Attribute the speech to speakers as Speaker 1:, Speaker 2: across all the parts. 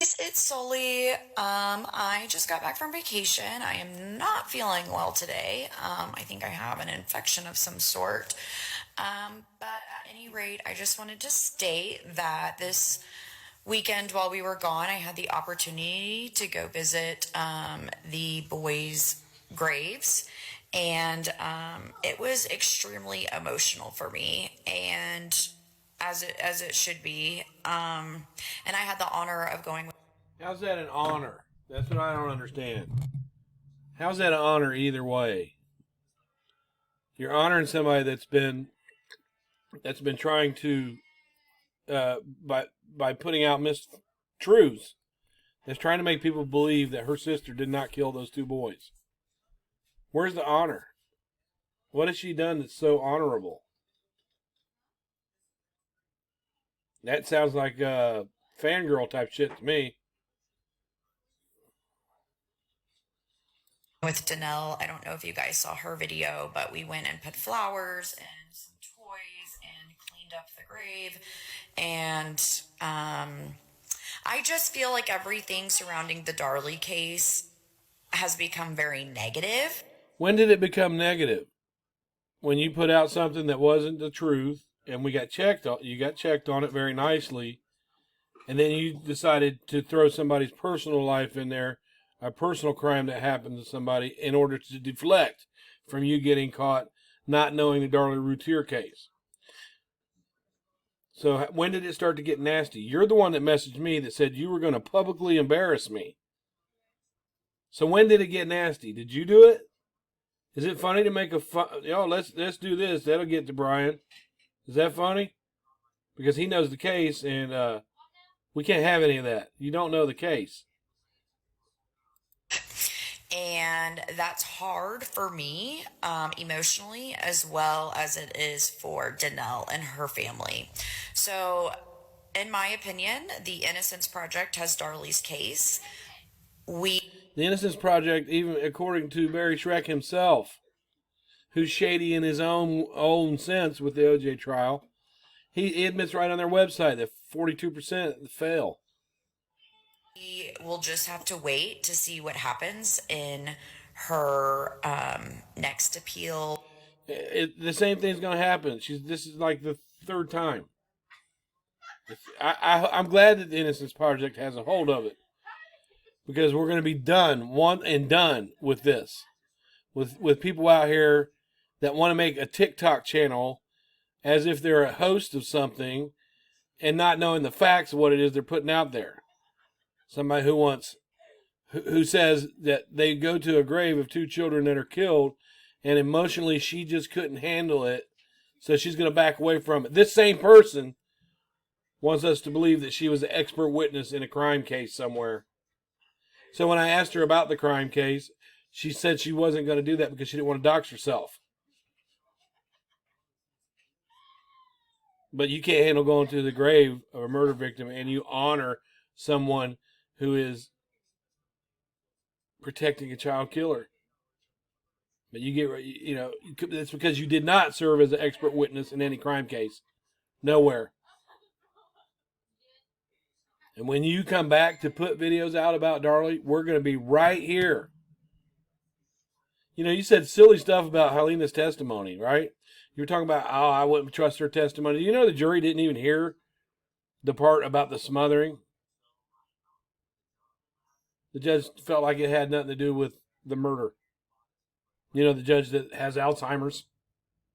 Speaker 1: It's solely, I just got back from vacation. I am not feeling well today. I think I have an infection of some sort. But at any rate, I just wanted to state that this weekend while we were gone, I had the opportunity to go visit the boys' graves. And it was extremely emotional for me. And as it should be. And I had the honor of going with.
Speaker 2: How's that an honor? That's what I don't understand. How's that an honor either way? You're honoring somebody that's been trying to by putting out mistruths. That's trying to make people believe that her sister did not kill those two boys. Where's the honor? What has she done that's so honorable? That sounds like fangirl type shit to me.
Speaker 1: With Danelle. I don't know if you guys saw her video, but we went and put flowers and some toys and cleaned up the grave. And I just feel like everything surrounding the Darlie case has become very negative.
Speaker 2: When did it become negative? When you put out something that wasn't the truth, and we got checked on, you got checked on it very nicely, and then you decided to throw somebody's personal life in there, a personal crime that happened to somebody, in order to deflect from you getting caught not knowing the Darlie Routier case. So when did it start to get nasty? You're the one that messaged me that said you were going to publicly embarrass me. So when did it get nasty? Did you do it? Is it funny to make a fun? Let's do this. That'll get to Brian. Is that funny? Because he knows the case, and we can't have any of that. You don't know the case.
Speaker 1: And that's hard for me emotionally, as well as it is for Danelle and her family. So, in my opinion, the Innocence Project has Darlie's case. The
Speaker 2: Innocence Project, even according to Barry Schreck himself, who's shady in his own sense with the OJ trial, he admits right on their website that 42% fail.
Speaker 1: We will just have to wait to see what happens in her next appeal.
Speaker 2: The same thing's going to happen. This is like the third time. I'm glad that the Innocence Project has a hold of it, because we're going to be done, one and done with this. With people out here that want to make a TikTok channel as if they're a host of something and not knowing the facts of what it is they're putting out there. Somebody who says that they go to a grave of two children that are killed, and emotionally she just couldn't handle it, so she's going to back away from it. This same person wants us to believe that she was an expert witness in a crime case somewhere. So when I asked her about the crime case, she said she wasn't going to do that because she didn't want to dox herself. But you can't handle going to the grave of a murder victim and you honor someone who is protecting a child killer. But it's because you did not serve as an expert witness in any crime case. Nowhere. And when you come back to put videos out about Darlie, we're going to be right here. You said silly stuff about Helena's testimony, right? You were talking about, I wouldn't trust her testimony. You know the jury didn't even hear the part about the smothering? The judge felt like it had nothing to do with the murder. The judge that has Alzheimer's.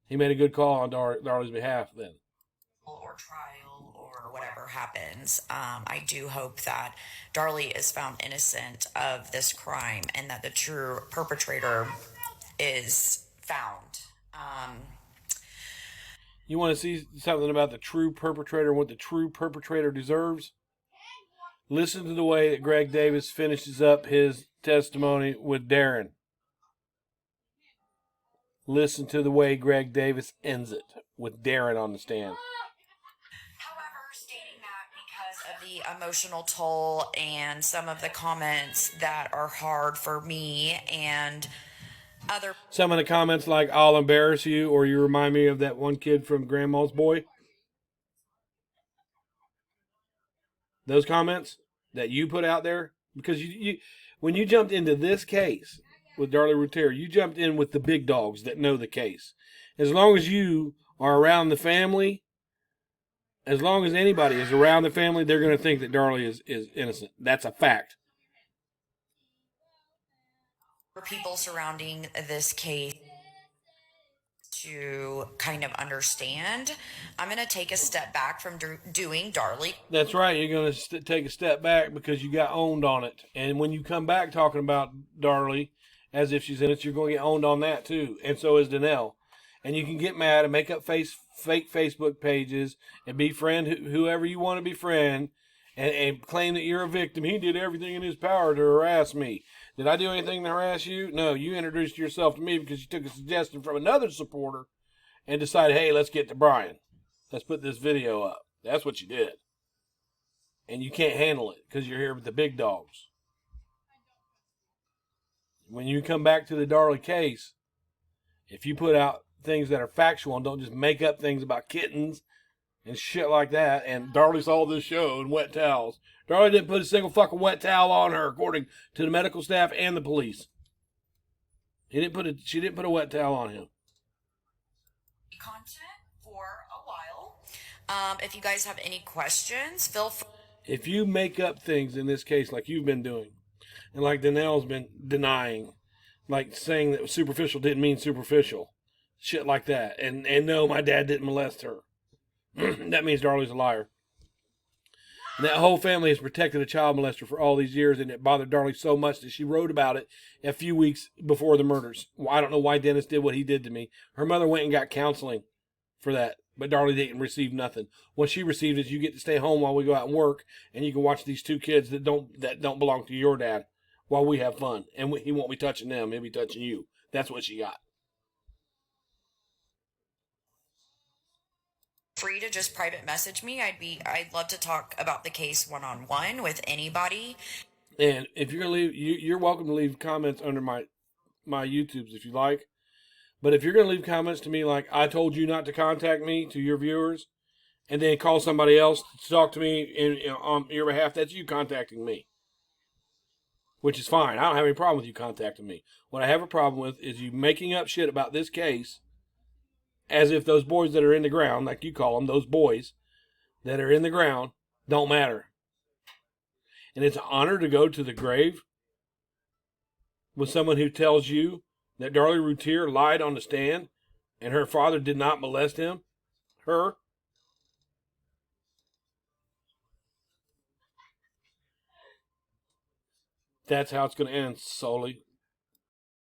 Speaker 2: He made a good call on Darlie's behalf then.
Speaker 1: Or trial or whatever happens, I do hope that Darlie is found innocent of this crime and that the true perpetrator is found.
Speaker 2: You want to see something about the true perpetrator and what the true perpetrator deserves? Listen to the way that Greg Davis finishes up his testimony with Darren. Listen to the way Greg Davis ends it with Darren on the stand.
Speaker 1: However, stating that because of the emotional toll and some of the comments that are hard for me and other...
Speaker 2: Some of the comments like, I'll embarrass you, or you remind me of that one kid from Grandma's Boy. Those comments, that you put out there, because you when you jumped into this case with Darlie Routier, you jumped in with the big dogs that know the case. As long as you are around the family, as long as anybody is around the family, they're going to think that Darlie is innocent. That's a fact.
Speaker 1: For people surrounding this case to kind of understand, I'm going to take a step back from doing Darlie.
Speaker 2: That's right. You're going to take a step back because you got owned on it. And when you come back talking about Darlie as if she's innocent, you're going to get owned on that too. And so is Danelle. And you can get mad and make up fake Facebook pages and befriend whoever you want to befriend and claim that you're a victim. He did everything in his power to harass me. Did I do anything to harass you? No, you introduced yourself to me because you took a suggestion from another supporter and decided, hey, let's get to Bryan. Let's put this video up. That's what you did. And you can't handle it because you're here with the big dogs. When you come back to the Darlie case, if you put out things that are factual and don't just make up things about kittens and shit like that, and Darlie saw this show in wet towels. Darlie didn't put a single fucking wet towel on her, according to the medical staff and the police. She didn't put a wet towel on him.
Speaker 1: Content for a while. If you guys have any questions, feel free.
Speaker 2: If you make up things in this case like you've been doing, and like Danelle's been denying, like saying that superficial didn't mean superficial, shit like that, and no, my dad didn't molest her, that means Darlie's a liar. And that whole family has protected a child molester for all these years, and it bothered Darlie so much that she wrote about it a few weeks before the murders. I don't know why Dennis did what he did to me. Her mother went and got counseling for that, but Darlie didn't receive nothing. What she received is you get to stay home while we go out and work, and you can watch these two kids that don't belong to your dad while we have fun. And he won't be touching them; he'll be touching you. That's what she got.
Speaker 1: Free to just private message me. I'd love to talk about the case one-on-one with anybody.
Speaker 2: And if you're gonna leave, you're welcome to leave comments under my YouTubes if you like. But if you're gonna leave comments to me like I told you not to contact me to your viewers, and then call somebody else to talk to me on your behalf, that's you contacting me, which is fine. I don't have any problem with you contacting me. What I have a problem with is you making up shit about this case as if those boys that are in the ground, like you call them, those boys that are in the ground, don't matter. And it's an honor to go to the grave with someone who tells you that Darlie Routier lied on the stand and her father did not molest her. That's how it's going to end, Sully.